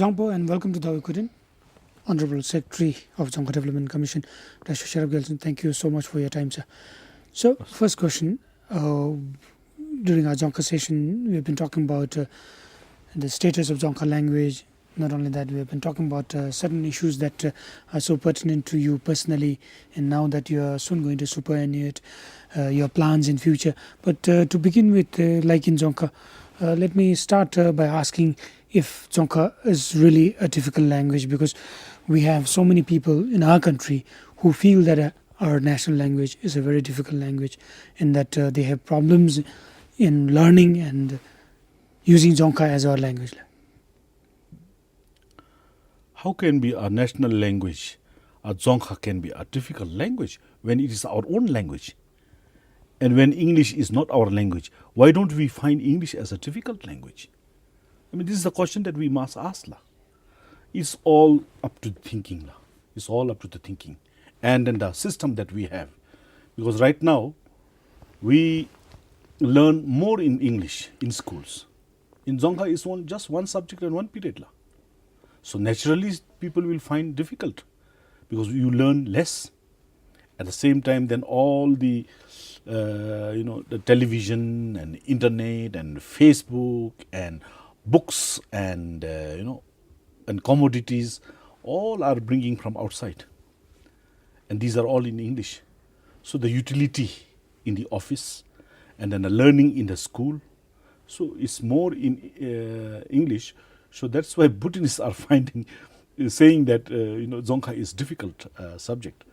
Zongpo, and welcome to Dawai Kudroen, Honorable Secretary of Dzongkha Development Commission, Dasho Sherub Gyeltshen. Thank you so much for your time, sir. So, first question. During our Dzongkha session, we've been talking about the status of Dzongkha language. Not only that, we've been talking about certain issues that are so pertinent to you personally, and now that you are soon going to superannuate, your plans in future. But to begin with, like in Dzongkha, let me start by asking if Dzongkha is really a difficult language, because we have so many people in our country who feel that our national language is a very difficult language, and that they have problems in learning and using Dzongkha as our language. How can be a national language, a Dzongkha can be a difficult language when it is our own language? And when English is not our language, why don't we find English as a difficult language? I mean, this is the question that we must ask. It's all up to thinking. It's all up to the thinking. And then the system that we have. Because right now, we learn more in English in schools. In Dzongkha, it's just one subject and one period. So naturally, people will find difficult because you learn less. At the same time, then all the the television and internet and Facebook and books and and commodities all are bringing from outside, and these are all in English. So the utility in the office and then the learning in the school, so it's more in English. So that's why Bhutanists are saying that Dzongkha is difficult subject.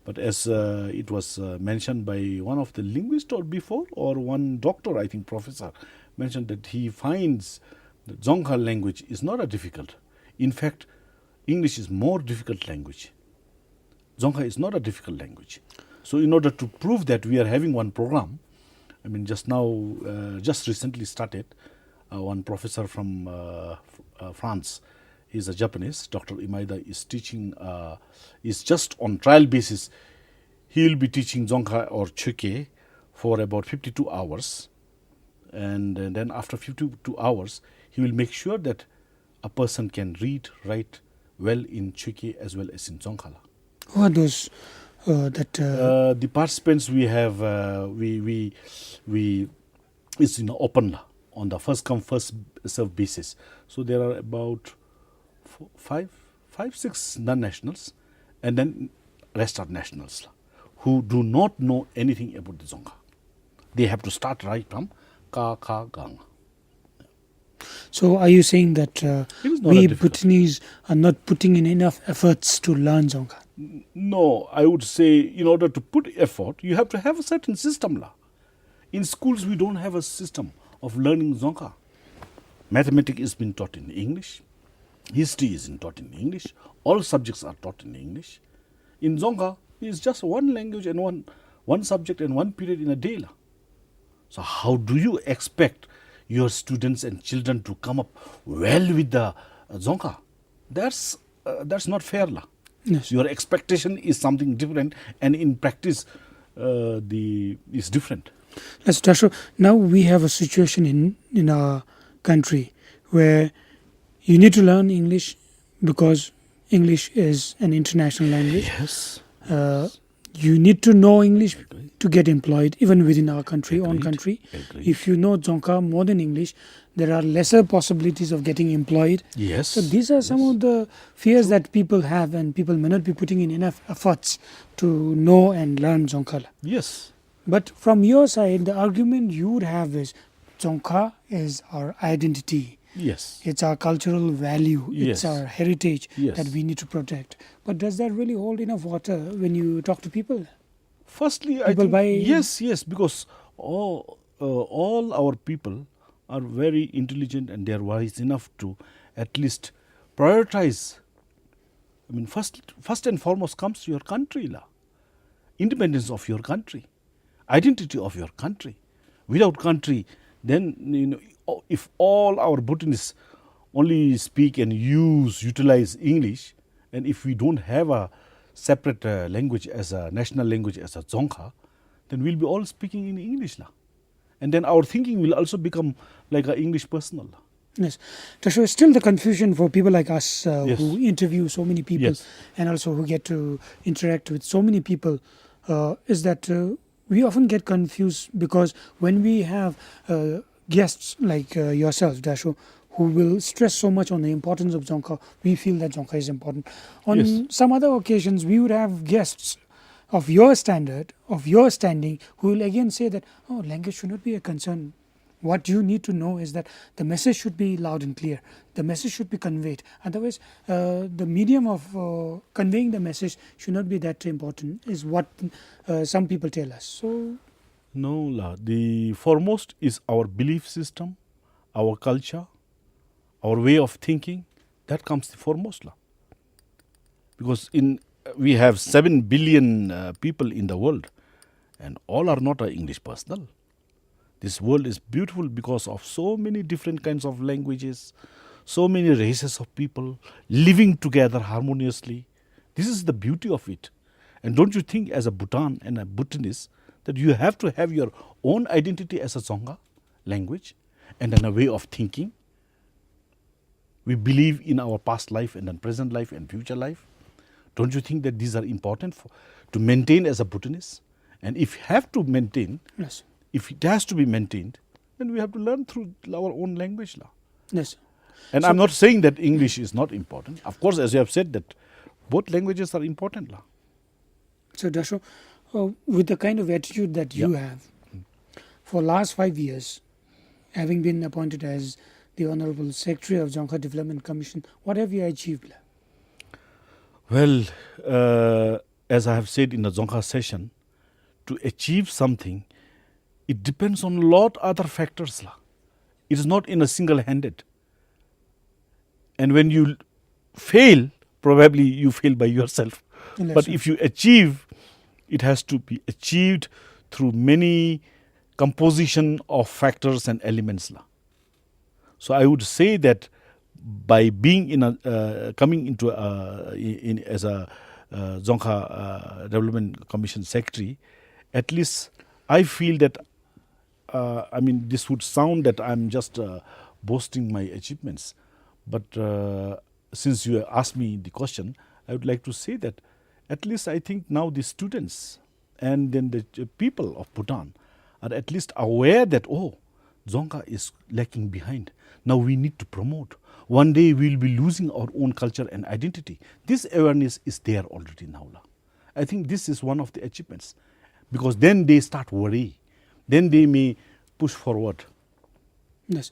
But as it was mentioned by one of the linguists or one doctor, I think professor, mentioned that he finds the Dzongkha language is not a difficult. In fact, English is more difficult language. Dzongkha is not a difficult language. So in order to prove that, we are having one program. I mean, just recently started. One professor from France, he's a Japanese, Dr. Imaida, is teaching, is just on trial basis. He will be teaching Dzongkha or Chökye for about 52 hours. And then after 52 hours, he will make sure that a person can read, write well in Chökye as well as in Dzongkha. Who are those the participants we have, it's in open on the first come first serve basis. So there are about five, six non-nationals, and then rest are nationals who do not know anything about the Dzongkha. They have to start right from Ka, Ka, Gang. So are you saying that we Bhutanese are not putting in enough efforts to learn Dzongkha? No, I would say in order to put effort, you have to have a certain system. In schools, we don't have a system of learning Dzongkha. Mathematics is being taught in English. History is taught in English. All subjects are taught in English. In Dzongkha, it's just one language and one subject and one period in a day. So how do you expect your students and children to come up well with the Dzongkha? That's not fair. Yes. Your expectation is something different, and in practice, is different. Let's Dasho. Now we have a situation in our country where you need to learn English because English is an international language. Yes. You need to know English to get employed, even within our country, Agreed. own country. Agreed. If you know Dzongkha more than English, there are lesser possibilities of getting employed. Yes. So these are some of the fears that people have, and people may not be putting in enough efforts to know and learn Dzongkha. Yes. But from your side, the argument you would have is Dzongkha is our identity. Yes. It's our cultural value. Yes. It's our heritage Yes. that we need to protect. But does that really hold enough water when you talk to people? Firstly, I think yes, because all our people are very intelligent and they are wise enough to at least prioritize. I mean, first and foremost comes your country, independence of your country, identity of your country. Without country, then if all our Bhutanists only speak and utilize English, and if we don't have a separate language as a national language as a Dzongkha, then we'll be all speaking in English. And then our thinking will also become like an English personal. Yes. Dasho, still the confusion for people like us Yes. who interview so many people Yes. and also who get to interact with so many people is that we often get confused because when we have guests like yourself, Dasho, who will stress so much on the importance of Dzongkha, we feel that Dzongkha is important. On Yes. some other occasions, we would have guests of your standard, of your standing, who will again say that, oh, language should not be a concern. What you need to know is that the message should be loud and clear. The message should be conveyed. Otherwise, the medium of conveying the message should not be that important, is what some people tell us. So, No, La. The foremost is our belief system, our culture, our way of thinking. That comes the foremost, La. Because we have 7 billion people in the world, and all are not English personal. This world is beautiful because of so many different kinds of languages, so many races of people living together harmoniously. This is the beauty of it. And don't you think, as a Bhutan and a Bhutanese, that you have to have your own identity as a Dzongkha language and then a way of thinking? We believe in our past life and then present life and future life. Don't you think that these are important to maintain as a Bhutanese? And if you have to maintain, yes. if it has to be maintained, then we have to learn through our own language. Yes. And So- I'm not saying that English is not important. Of course, as you have said, that both languages are important. So, Dasho, with the kind of attitude that you have, for last 5 years, having been appointed as the Honorable Secretary of Dzongkha Development Commission, what have you achieved? Well, as I have said in the Dzongkha session, to achieve something, it depends on a lot other factors. It is not in a single-handed. And when you fail, probably you fail by yourself. But if you achieve, it has to be achieved through many composition of factors and elements. So I would say that by being coming into as a Dzongkha Development Commission Secretary, at least I feel that this would sound that I'm just boasting my achievements, but since you asked me the question, I would like to say that at least I think now the students and then the people of Bhutan are at least aware that, oh, Dzongkha is lacking behind. Now we need to promote. One day we will be losing our own culture and identity. This awareness is there already now. I think this is one of the achievements, because then they start worry. Then they may push forward. Yes.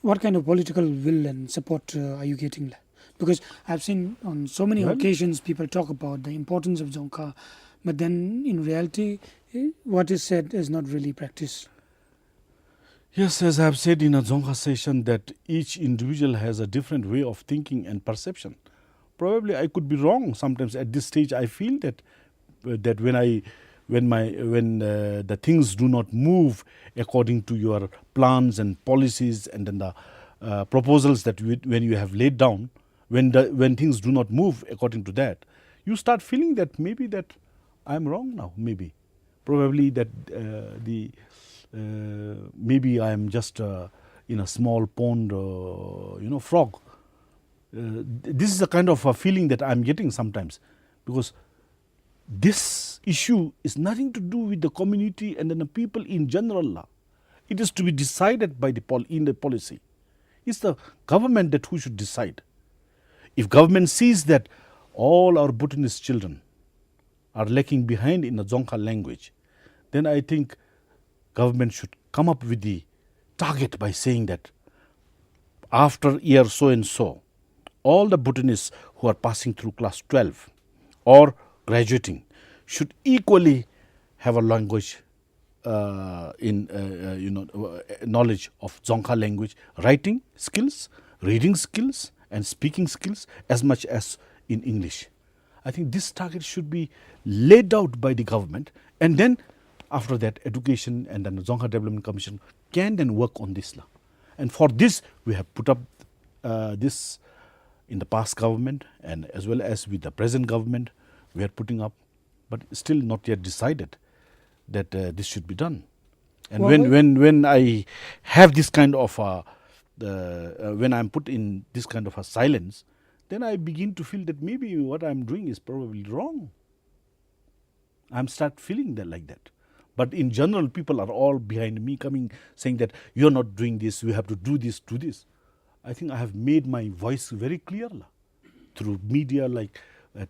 What kind of political will and support are you getting? Because I've seen on so many occasions people talk about the importance of Dzongkha, but then in reality, what is said is not really practiced. Yes, as I have said in a Dzongkha session, that each individual has a different way of thinking and perception. Probably I could be wrong sometimes. At this stage, I feel that when the things do not move according to your plans and policies and then the proposals that when you have laid down, when things do not move according to that, you start feeling that maybe that I'm wrong now. Maybe, probably that maybe I'm just in a small pond, frog. This is the kind of a feeling that I'm getting sometimes, because this issue is nothing to do with the community and then the people in general. It is to be decided by in the policy. It's the government who should decide. If government sees that all our Bhutanese children are lacking behind in the Dzongkha language, then I think government should come up with the target by saying that after year so and so, all the Bhutanese who are passing through class 12 or graduating should equally have a language knowledge of Dzongkha language, writing skills, reading skills, and speaking skills as much as in English. I think this target should be laid out by the government, and then after that, education and then the Dzongkha Development Commission can then work on this. And for this, we have put up this in the past government, and as well as with the present government, we are putting up, but still not yet decided that this should be done. And when I have this kind of when I'm put in this kind of a silence, then I begin to feel that maybe what I'm doing is probably wrong. I'm start feeling that like that. But in general, people are all behind me coming, saying that you're not doing this, you have to do this, do this. I think I have made my voice very clear through media like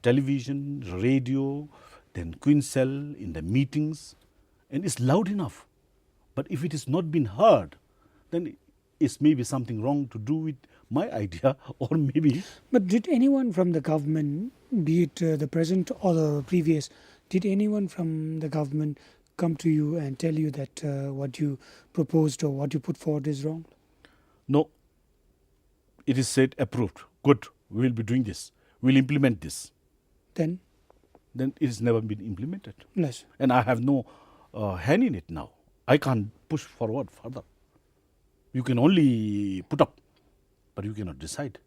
television, radio, then Queen Cell, in the meetings, and it's loud enough. But if it is not been heard, then it's maybe something wrong to do with my idea, or maybe... But did anyone from the government, be it the present or the previous, did anyone from the government come to you and tell you that what you proposed or what you put forward is wrong? No. It is said, approved. Good, we will be doing this. We'll implement this. Then Then it has never been implemented. yes. And I have no hand in it now. I can't push forward further. You can only put up, but you cannot decide.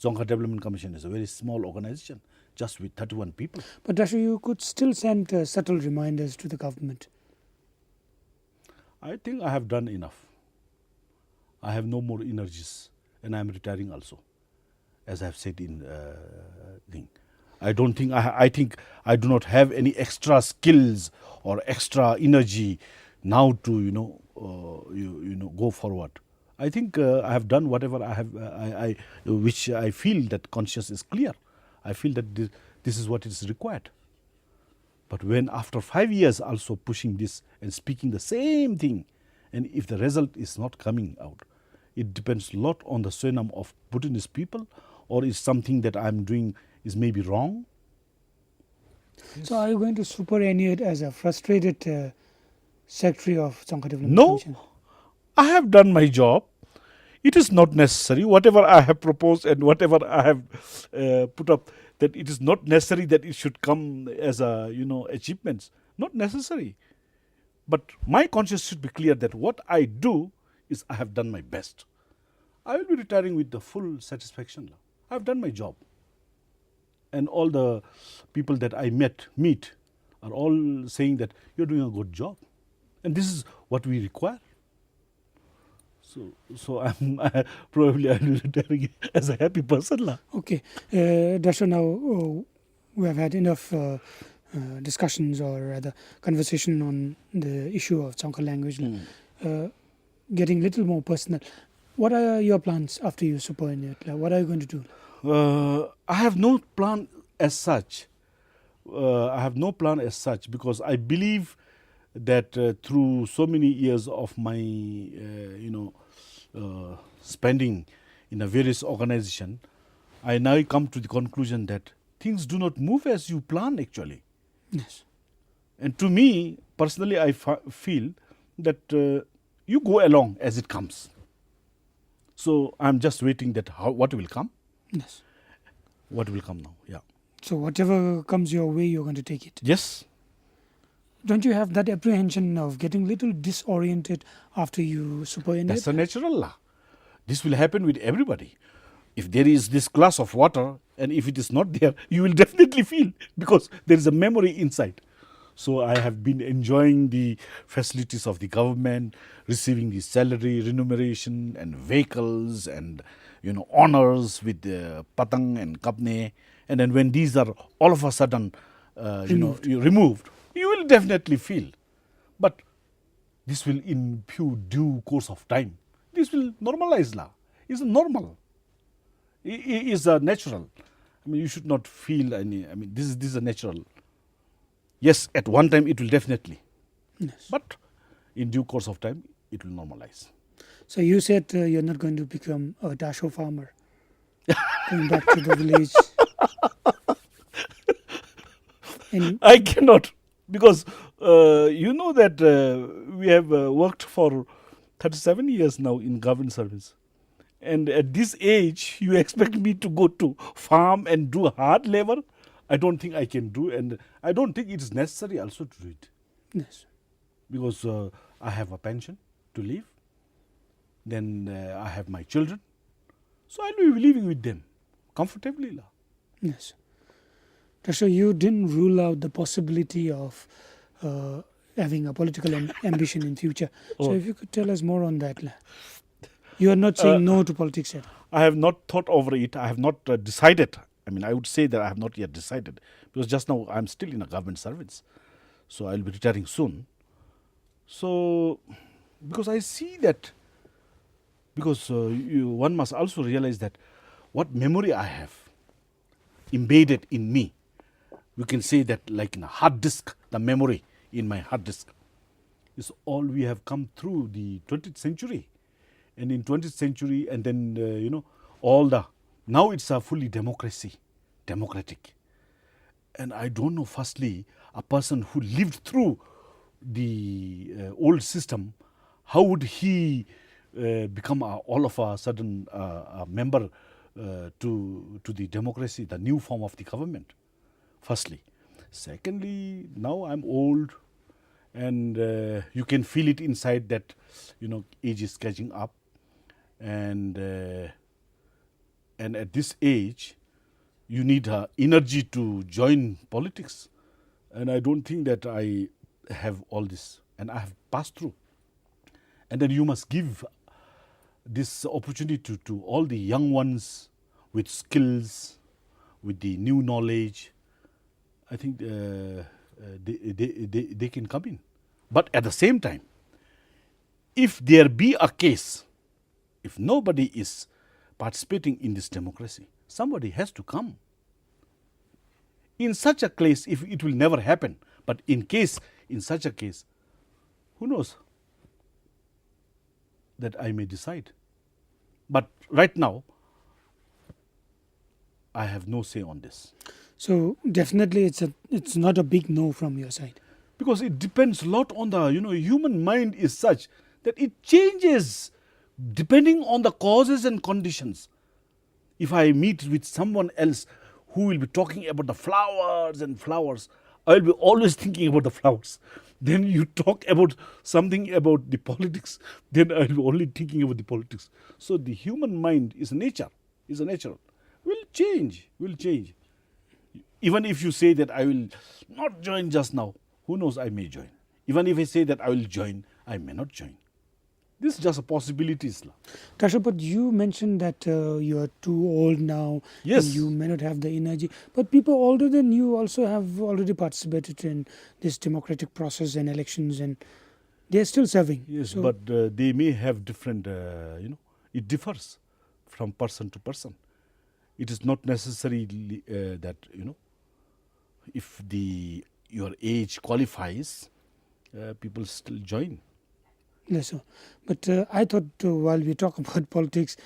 Dzongkha Development Commission is a very small organization, just with 31 people. But Dasho, you could still send subtle reminders to the government. I think I have done enough. I have no more energies, and I am retiring also, as I have said in thing. I don't think I think I do not have any extra skills or extra energy now to go forward. I think I have done whatever I have, which I feel that conscience is clear. I feel that this is what is required. But when after 5 years also pushing this and speaking the same thing, and if the result is not coming out, it depends a lot on the Suriname of Bhutanese people, or is something that I'm doing is maybe wrong. So are you going to superannuate as a frustrated secretary of Dzongkha Development No, Commission? I have done my job. It is not necessary. Whatever I have proposed and whatever I have put up, that it is not necessary that it should come as a achievements. Not necessary. But my conscience should be clear that what I do is I have done my best. I will be retiring with the full satisfaction. I have done my job. And all the people that I meet are all saying that you're doing a good job. And this is what we require. So I will be retiring as a happy person. Okay. Dasho, now we have had enough discussions, or rather conversation on the issue of Dzongkha language. Getting a little more personal, what are your plans after you superannuate? What are you going to do? I have no plan as such. Because I believe that through so many years of my, spending in a various organization, I now come to the conclusion that things do not move as you plan actually. Yes. And to me, personally, I feel that you go along as it comes. So I'm just waiting that what will come. Yes. What will come now, yeah. So whatever comes your way, you're going to take it. Yes. Don't you have that apprehension of getting a little disoriented after you superannuate? That's a natural law. This will happen with everybody. If there is this glass of water and if it is not there, you will definitely feel, because there is a memory inside. So I have been enjoying the facilities of the government, receiving the salary, remuneration and vehicles and honors with patang and kapne. And then when these are all of a sudden removed, you will definitely feel. But this will in due course of time. This will normalize la. It's normal. It is natural. You should not feel any. This is a natural. Yes, at one time it will definitely. Yes. But in due course of time, it will normalize. So you said you're not going to become a Dasho farmer. Going back to the village. I cannot, because you know that we have worked for 37 years now in government service. And at this age, you expect me to go to farm and do hard labor? I don't think I can do, and I don't think it is necessary also to do it. Yes. Because I have a pension to live. Then I have my children. So I will be living with them comfortably. Yes. Dasho, you didn't rule out the possibility of having a political ambition in future. So if you could tell us more on that. You are not saying no to politics yet. I have not thought over it. I have not decided. I mean, I would say that I have not yet decided because just now I'm still in a government service, so I'll be retiring soon. So, because I see that, because one must also realize that what memory I have embedded in me, we can say that like in a hard disk, the memory in my hard disk is all we have come through the 20th century. And in 20th century, and then, all the, now it's a fully democratic. And I don't know, firstly, a person who lived through the old system, how would he become all of a sudden a member to the democracy, the new form of the government, firstly. Secondly, now I'm old, and you can feel it inside that, age is catching up. And at this age, you need energy to join politics. And I don't think that I have all this, and I have passed through. And then you must give this opportunity to all the young ones with skills, with the new knowledge. I think they can come in. But at the same time, if there be a case, if nobody is participating in this democracy, somebody has to come. In such a case, if it will never happen, but in such a case, who knows that I may decide. But right now, I have no say on this. So definitely it's not a big no from your side. Because it depends a lot on the, human mind is such that it changes depending on the causes and conditions. If I meet with someone else who will be talking about the flowers and flowers, I will be always thinking about the flowers. Then you talk about something about the politics, then I will be only thinking about the politics. So the human mind is a natural. Will change. Even if you say that I will not join just now, who knows, I may join. Even if I say that I will join, I may not join. This is just a possibility. Dasho, but you mentioned that you are too old now. Yes. And you may not have the energy. But people older than you also have already participated in this democratic process and elections, and they are still serving. Yes, so, but they may have different, it differs from person to person. It is not necessarily that, if your age qualifies, people still join. Yes, sir. But I thought while we talk about politics,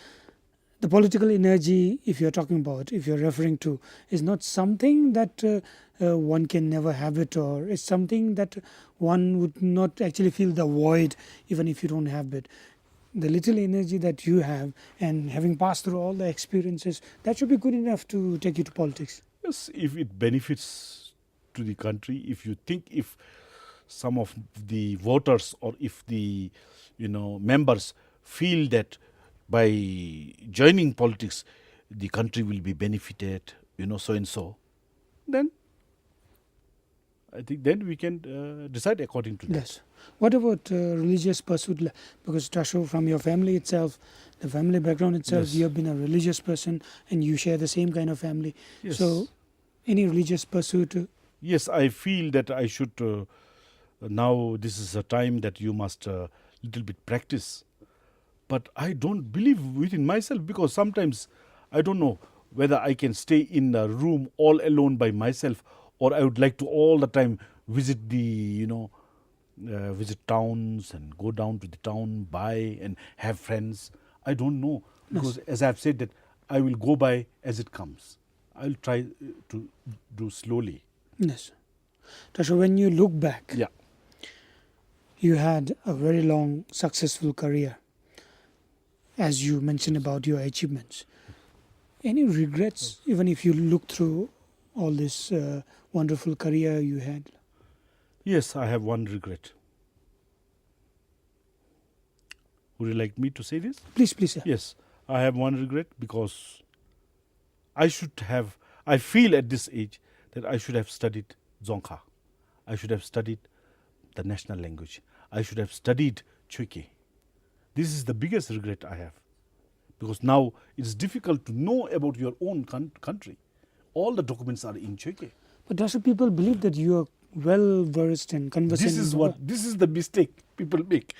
the political energy, if you're referring to, is not something that one can never have it, or it's something that one would not actually feel the void even if you don't have it. The little energy that you have, and having passed through all the experiences, that should be good enough to take you to politics. Yes, if it benefits to the country, if some of the voters or if the members feel that by joining politics the country will be benefited, so and so, then I think then we can decide according to that. Yes. What about religious pursuit? Because Dasho, from your family itself, the family background itself, Yes. you have been a religious person and you share the same kind of family. Yes. So any religious pursuit? Yes, I feel that I should now this is a time that you must little bit practice. But I don't believe within myself, because sometimes I don't know whether I can stay in a room all alone by myself, or I would like to all the time visit the, visit towns and go down to the town, buy and have friends. I don't know, because as I've said that I will go by as it comes. I'll try to do slowly. Yes. Dasho, when you look back, Yeah. you had a very long, successful career, as you mentioned about your achievements. Any regrets, even if you look through all this wonderful career you had? Yes, I have one regret. Would you like me to say this? Please, sir. Yes, I have one regret, because I feel at this age that I should have studied Dzongkha. I should have studied the national language. I should have studied Chöke. This is the biggest regret I have. because now it's difficult to know about your own country. All the documents are in Cheke. But Dasho, people believe that you are well versed and conversant. This is the mistake people make,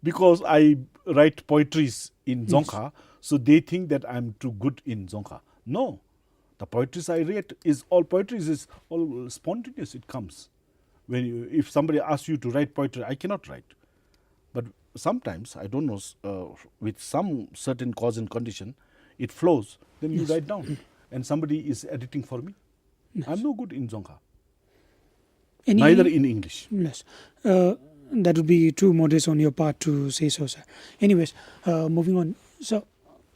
because I write poetries in Dzongkha, so they think that I'm too good in Dzongkha. No, the poetries I write is all spontaneous. It comes if somebody asks you to write poetry, I cannot write. But sometimes, I don't know, with some certain cause and condition, it flows. Then you write down, and somebody is editing for me. I'm no good in Dzongkha. Neither in English. Yes. That would be too modest on your part to say so, sir. Anyways, moving on. So,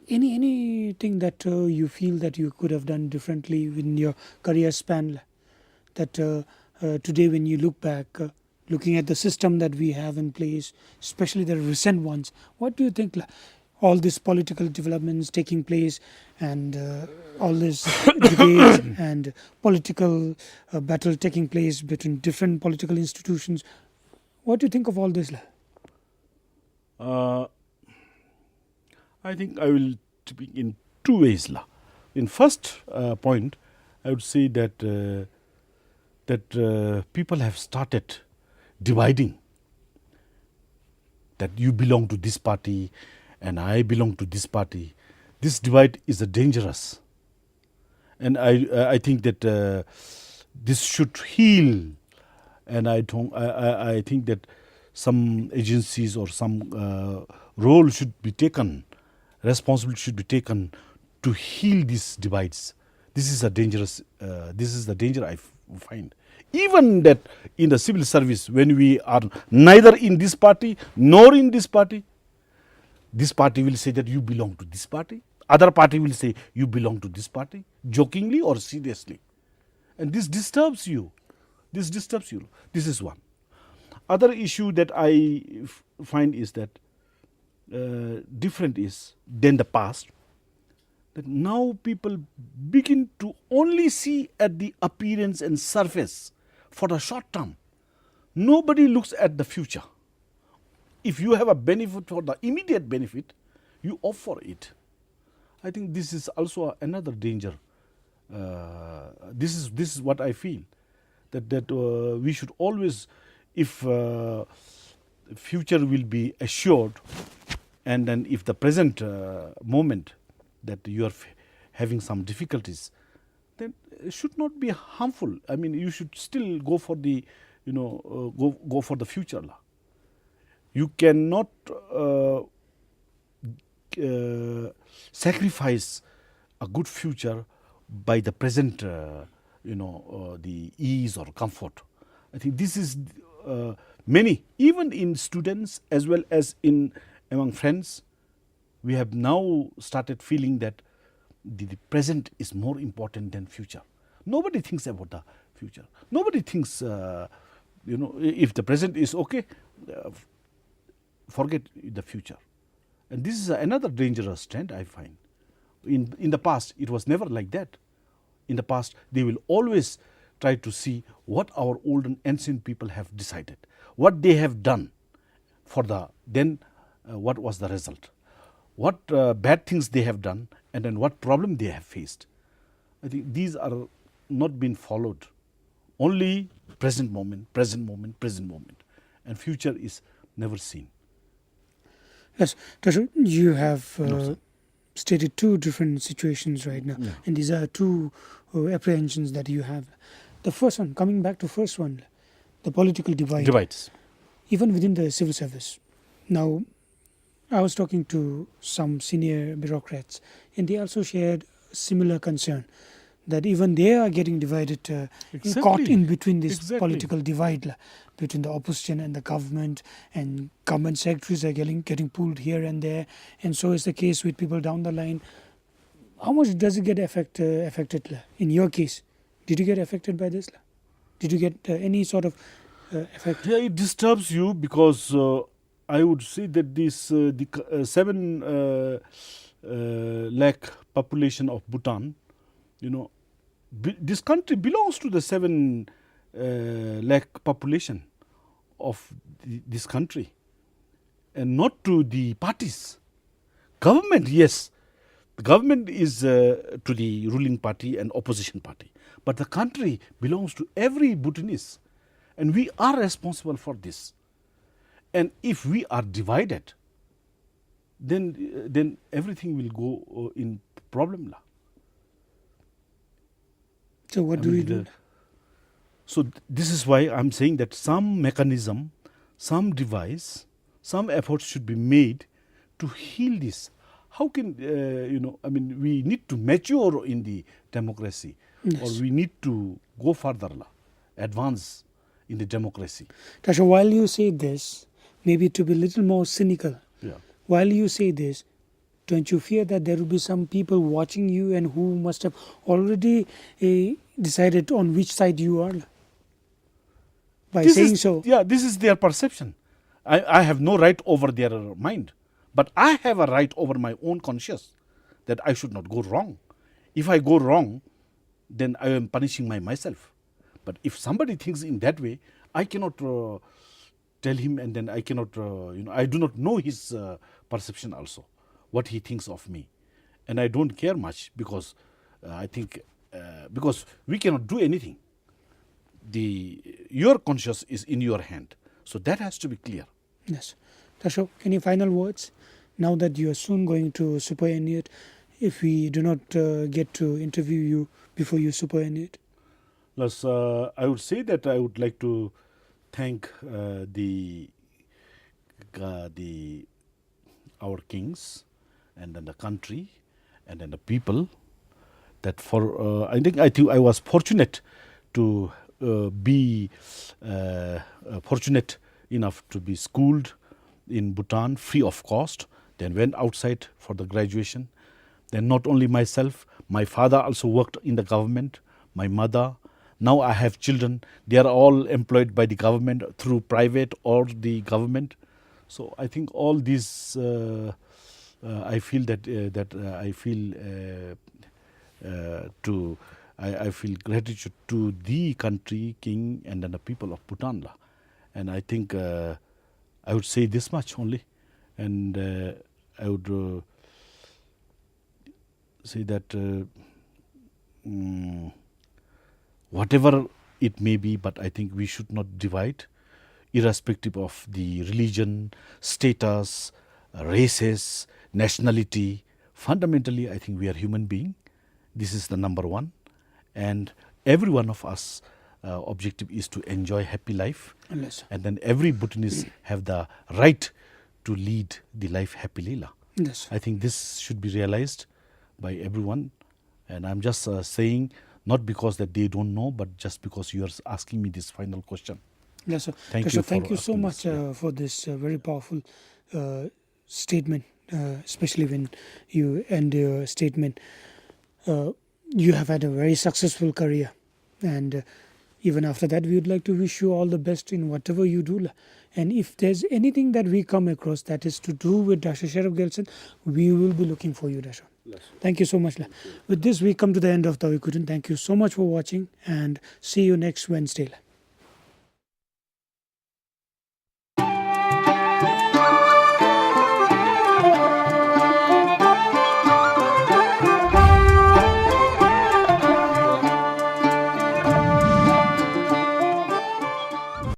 anything that you feel that you could have done differently in your career span, that today when you look back, looking at the system that we have in place, especially the recent ones, what do you think? All these political developments taking place and all this debate and political battle taking place between different political institutions, what do you think of all this? I think I will speak in two ways. In first point, I would say that people have started dividing, that you belong to this party and I belong to this party. This divide is dangerous, and I think that this should heal, and I think that some agencies or some role should be taken, responsibility should be taken to heal these divides. This is a dangerous. This is the danger I find. Even that in the civil service, when we are neither in this party nor in this party will say that you belong to this party. Other party will say you belong to this party, jokingly or seriously. And this disturbs you. This is one. Other issue that I find is that different is than the past. That now people begin to only see at the appearance and surface for the short term. Nobody looks at the future. If you have a benefit for the immediate benefit, you offer it. I think this is also another danger. This is what I feel, that we should always, if future will be assured, and then if the present moment that you are having some difficulties, then it should not be harmful. I mean, you should still go for the, go for the future. You cannot sacrifice a good future by the present, the ease or comfort. I think this is many, even in students as well as among friends, we have now started feeling that the present is more important than future. Nobody thinks about the future. Nobody thinks, if the present is okay, forget the future. And this is another dangerous trend I find. In the past, it was never like that. In the past, they will always try to see what our old and ancient people have decided, what they have done what was the result, what bad things they have done, and then what problem they have faced. I think these are not being followed. Only present moment, and future is never seen. Yes, Dasho, you have stated two different situations right now, and these are two apprehensions that you have. The first one, coming back to first one, the political divides, even within the civil service. Now, I was talking to some senior bureaucrats, and they also shared similar concern that even they are getting divided, caught in between this political divide between the opposition and the government, and government secretaries are getting pulled here and there, and so is the case with people down the line. How much does it get affected? In your case, did you get affected by this? Did you get any sort of effect? Yeah, it disturbs you because I would say that this the 7 lakh population of Bhutan, this country belongs to the 7 lakh population of this country, and not to the parties. Government, yes, The government is to the ruling party and opposition party. But the country belongs to every Bhutanese. And we are responsible for this. And if we are divided, then everything will go in problem. So what do we do? So this is why I'm saying that some mechanism, some device, some effort should be made to heal this. How can, we need to mature in the democracy. Yes. Or we need to go further, advance in the democracy. Dasho, while you say this, maybe to be a little more cynical, while you say this, don't you fear that there will be some people watching you and who must have already decided on which side you are? By saying so. Yeah, this is their perception. I have no right over their mind. But I have a right over my own conscience that I should not go wrong. If I go wrong, then I am punishing myself. But if somebody thinks in that way, I cannot tell him, and then I cannot, I do not know his perception also, what he thinks of me. And I don't care much because I think, because we cannot do anything. Your conscience is in your hand. So that has to be clear. Yes. Dasho, any final words? Now that you are soon going to superannuate, if we do not get to interview you before you superannuate? Plus, I would say that I would like to thank our kings and then the country and then the people that for I think I was fortunate to be fortunate enough to be schooled in Bhutan free of cost, then went outside for the graduation. Then not only myself, my father also worked in the government, my mother. Now I have children. They are all employed by the government through private or the government. So I think all these, I feel I feel gratitude to the country, king, and then the people of Bhutan. And I think I would say this much only. And I would say that whatever it may be, but I think we should not divide, irrespective of the religion, status, races, nationality. Fundamentally, I think we are human beings. This is the number one. And every one of us objective is to enjoy happy life. Yes. And then every Bhutanese have the right to lead the life happily. Yes. I think this should be realized by everyone. And I'm just saying, not because that they don't know, but just because you are asking me this final question. Yes, sir. Thank Dasho, you. Thank you so asking much this. for this very powerful statement, especially when you end your statement. You have had a very successful career, and even after that, we would like to wish you all the best in whatever you do. And if there's anything that we come across that is to do with Dasho Sherub Gyeltshen, we will be looking for you, Dasho. Yes. Thank you so much. With this, we come to the end of Dawai Kudroen. Thank you so much for watching, and see you next Wednesday.